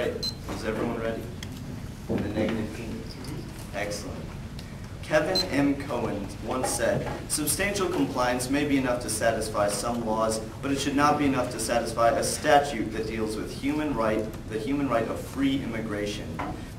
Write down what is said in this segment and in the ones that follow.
right, is everyone ready? The negative team. Excellent. Kevin M. Cohen once said, "Substantial compliance may be enough to satisfy some laws, but it should not be enough to satisfy a statute that deals with the human right of free immigration.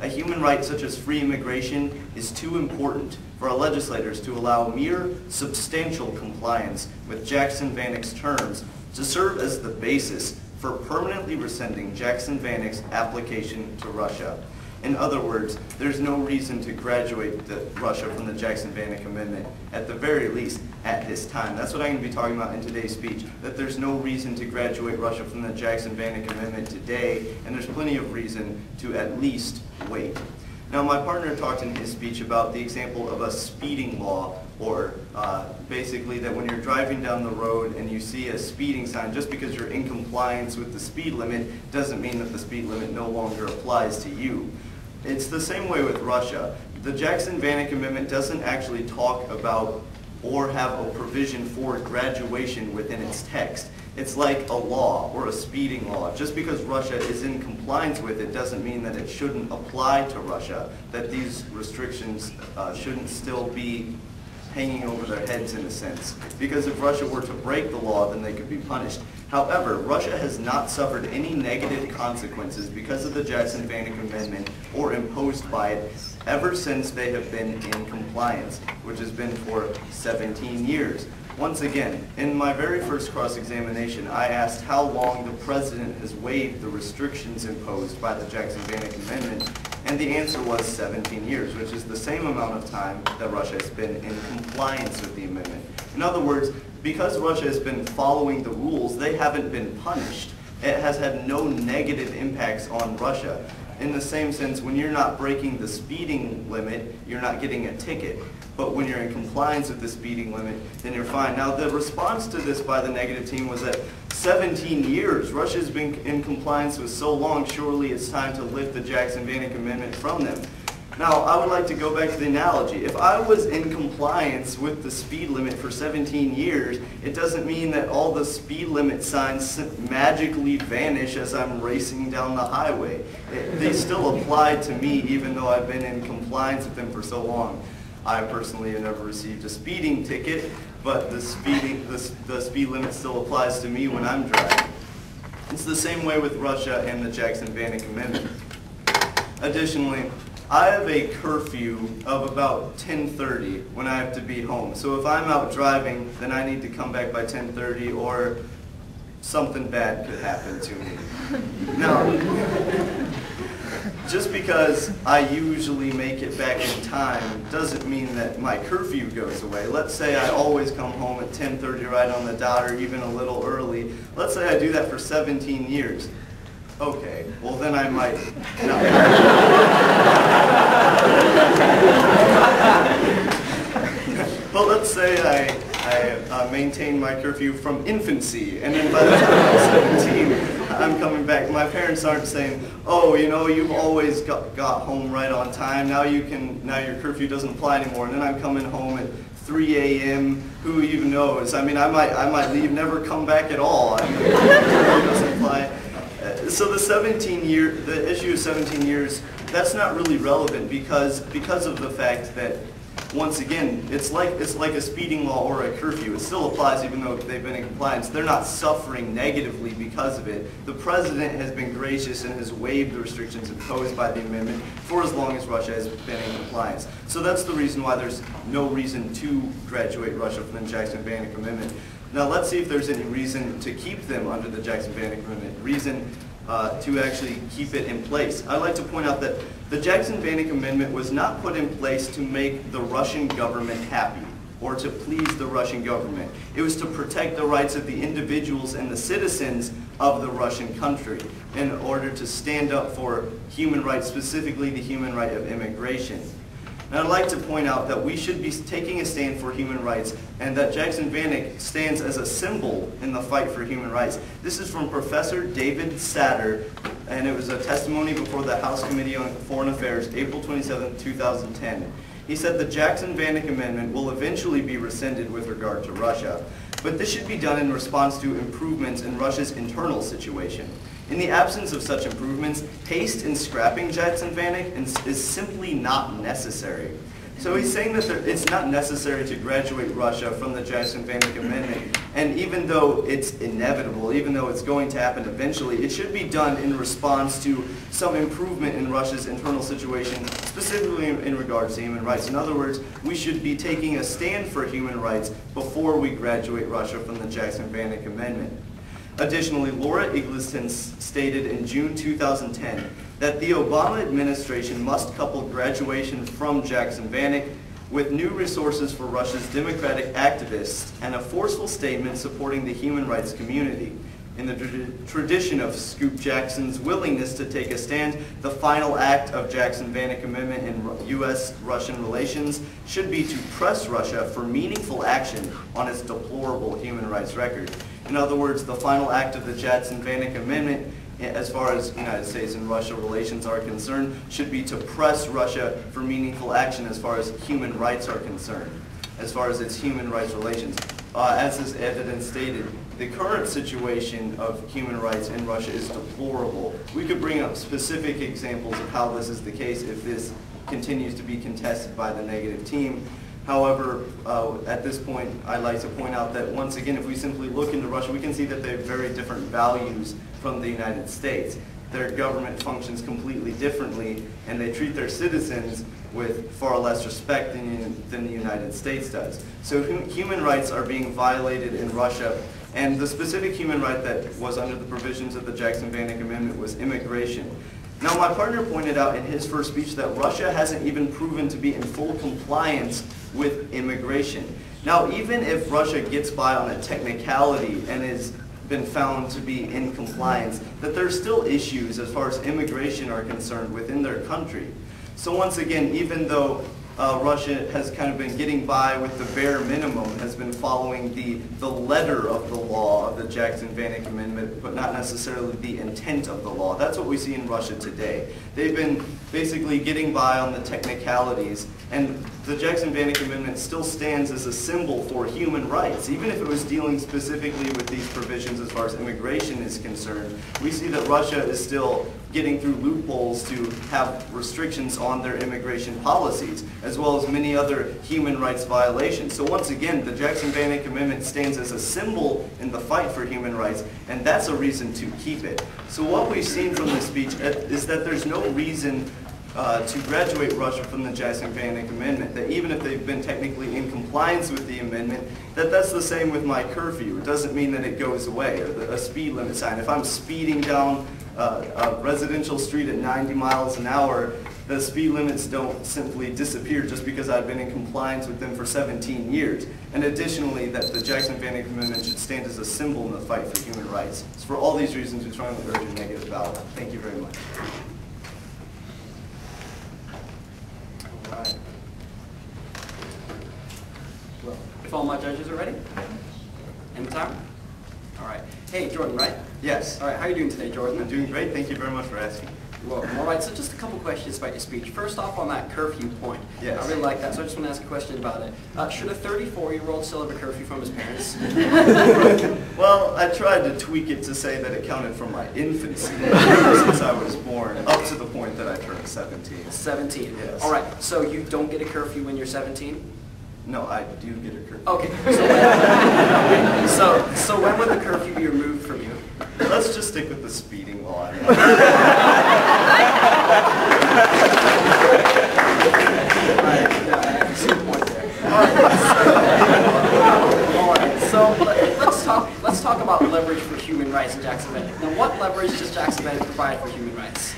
A human right such as free immigration is too important for our legislators to allow mere substantial compliance with Jackson Vanek's terms to serve as the basis for permanently rescinding Jackson Vanek's application to Russia." In other words, there's no reason to graduate Russia from the Jackson Vanek Amendment, at the very least, at this time. That's what I'm going to be talking about in today's speech, that there's no reason to graduate Russia from the Jackson Vanek Amendment today, and there's plenty of reason to at least wait. Now, my partner talked in his speech about the example of a speeding law, or basically that when you're driving down the road and you see a speeding sign, just because you're in compliance with the speed limit doesn't mean that the speed limit no longer applies to you. It's the same way with Russia. The Jackson Vanek Amendment doesn't actually talk about or have a provision for graduation within its text. It's like a law or a speeding law. Just because Russia is in compliance with it doesn't mean that it shouldn't apply to Russia, that these restrictions shouldn't still be hanging over their heads in a sense. Because if Russia were to break the law, then they could be punished. However, Russia has not suffered any negative consequences because of the Jackson Vanek Amendment or imposed by it ever since they have been in compliance, which has been for 17 years. Once again, in my very first cross-examination, I asked how long the President has waived the restrictions imposed by the Jackson Vanek Amendment, and the answer was 17 years, which is the same amount of time that Russia has been in compliance with the amendment. In other words, because Russia has been following the rules, they haven't been punished. It has had no negative impacts on Russia. In the same sense, when you're not breaking the speeding limit, you're not getting a ticket. But when you're in compliance with the speeding limit, then you're fine. Now, the response to this by the negative team was that 17 years, Russia's been in compliance with so long, surely it's time to lift the Jackson Vanek Amendment from them. Now, I would like to go back to the analogy. If I was in compliance with the speed limit for 17 years, it doesn't mean that all the speed limit signs magically vanish as I'm racing down the highway. They still apply to me even though I've been in compliance with them for so long. I personally have never received a speeding ticket, but the speed limit still applies to me when I'm driving. It's the same way with Russia and the Jackson Vanek Amendment. Additionally, I have a curfew of about 10:30 when I have to be home. So if I'm out driving, then I need to come back by 10:30 or something bad could happen to me. Now, just because I usually make it back in time doesn't mean that my curfew goes away. Let's say I always come home at 10:30 right on the dot or even a little early. Let's say I do that for 17 years. Okay, well then I might not. But let's say I maintain my curfew from infancy, and then by the time I'm 17, I'm coming back. My parents aren't saying, "Oh, you know, you've always got home right on time. Now your curfew doesn't apply anymore." And then I'm coming home at 3 a.m. Who even knows? I mean, I might leave, never come back at all. I mean, the curfew doesn't apply. So the issue of 17 years, that's not really relevant because of the fact that, once again, it's like a speeding law or a curfew. It still applies even though they've been in compliance. They're not suffering negatively because of it. The President has been gracious and has waived the restrictions imposed by the amendment for as long as Russia has been in compliance. So that's the reason why there's no reason to graduate Russia from the Jackson Vanek Amendment. Now let's see if there's any reason to keep them under the Jackson Vanek Amendment, reason to actually keep it in place. I'd like to point out that the Jackson Vanek Amendment was not put in place to make the Russian government happy or to please the Russian government. It was to protect the rights of the individuals and the citizens of the Russian country in order to stand up for human rights, specifically the human right of immigration. And I'd like to point out that we should be taking a stand for human rights and that Jackson Vanek stands as a symbol in the fight for human rights. This is from Professor David Satter, and it was a testimony before the House Committee on Foreign Affairs, April 27, 2010. He said the Jackson Vanek Amendment will eventually be rescinded with regard to Russia, but this should be done in response to improvements in Russia's internal situation. In the absence of such improvements, haste in scrapping Jackson-Vanik is simply not necessary. So he's saying that it's not necessary to graduate Russia from the Jackson-Vanik Amendment, and even though it's inevitable, even though it's going to happen eventually, it should be done in response to some improvement in Russia's internal situation, specifically in regards to human rights. In other words, we should be taking a stand for human rights before we graduate Russia from the Jackson-Vanik Amendment. Additionally, Laura Eggleston stated in June 2010 that the Obama administration must couple graduation from Jackson-Vanik with new resources for Russia's democratic activists and a forceful statement supporting the human rights community. In the tradition of Scoop Jackson's willingness to take a stand, the final act of Jackson-Vanik Amendment in U.S.-Russian relations should be to press Russia for meaningful action on its deplorable human rights record. In other words, the final act of the Jackson-Vanik Amendment, as far as United States and Russia relations are concerned, should be to press Russia for meaningful action as far as human rights are concerned, as far as its human rights relations. As this evidence stated, the current situation of human rights in Russia is deplorable. We could bring up specific examples of how this is the case if this continues to be contested by the negative team. However, at this point, I'd like to point out that once again, if we simply look into Russia, we can see that they have very different values from the United States. Their government functions completely differently, and they treat their citizens with far less respect than the United States does. So human rights are being violated in Russia, and the specific human right that was under the provisions of the Jackson-Vanik Amendment was immigration. Now, my partner pointed out in his first speech that Russia hasn't even proven to be in full compliance with immigration. Now, even if Russia gets by on a technicality and has been found to be in compliance, that there's still issues as far as immigration are concerned within their country. So once again, even though Russia has kind of been getting by with the bare minimum, has been following the letter of the law of the Jackson-Vanik Amendment, but not necessarily the intent of the law. That's what we see in Russia today. They've been basically getting by on the technicalities, and the Jackson-Vanik Amendment still stands as a symbol for human rights. Even if it was dealing specifically with these provisions as far as immigration is concerned, we see that Russia is still getting through loopholes to have restrictions on their immigration policies, as well as many other human rights violations. So once again, the Jackson-Vanik Amendment stands as a symbol in the fight for human rights, and that's a reason to keep it. So what we've seen from this speech is that there's no reason to graduate Russia from the Jackson-Vanik Amendment, that even if they've been technically in compliance with the amendment, that's the same with my curfew. It doesn't mean that it goes away, or a speed limit sign. If I'm speeding down a residential street at 90 miles an hour, the speed limits don't simply disappear just because I've been in compliance with them for 17 years. And additionally, that the Jackson-Vanik Amendment should stand as a symbol in the fight for human rights. So for all these reasons, we strongly urge a negative ballot. Thank you very much. All right. Well, if all my judges are ready? End time? All right. Hey, Jordan, right? Yes. All right, how are you doing today, Jordan? I'm doing great. Thank you very much for asking. You're welcome. All right, so just a couple questions about your speech. First off, on that curfew point. Yes. I really like that, so I just want to ask a question about it. Should a 34-year-old still have a curfew from his parents? Well, I tried to tweak it to say that it counted from my infancy, since I was born, up to the point that I turned 17. 17. Yes. All right, so you don't get a curfew when you're 17? No, I do get a curfew. Okay, so when would the curfew be removed from you? Let's just stick with the speeding while I'm I see your point there. All right, so let's talk about leverage for human rights in Jackson-Vanik. Now, what leverage does Jackson-Vanik provide for human rights?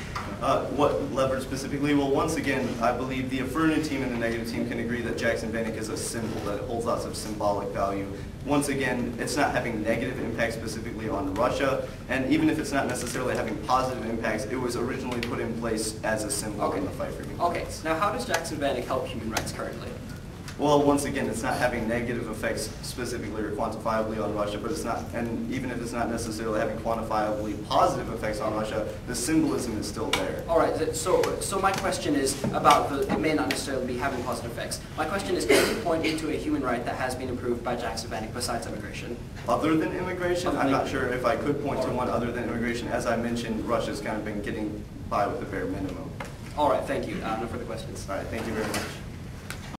What leverage specifically? Well, once again, I believe the affirmative team and the negative team can agree that Jackson-Vanik is a symbol, that it holds lots of symbolic value. Once again, it's not having negative impacts specifically on Russia, and even if it's not necessarily having positive impacts, it was originally put in place as a symbol in the fight for human rights. Okay, now how does Jackson-Vanik help human rights currently? Well, once again, it's not having negative effects specifically or quantifiably on Russia, but it's not, and even if it's not necessarily having quantifiably positive effects on Russia, the symbolism is still there. All right, so my question is about it may not necessarily be having positive effects. My question is, can you point me to a human right that has been improved by Jackson Vanik besides immigration? Other than immigration, I'm not sure if I could point to one other than immigration. As I mentioned, Russia's kind of been getting by with the bare minimum. All right, thank you. No further questions. All right, thank you very much.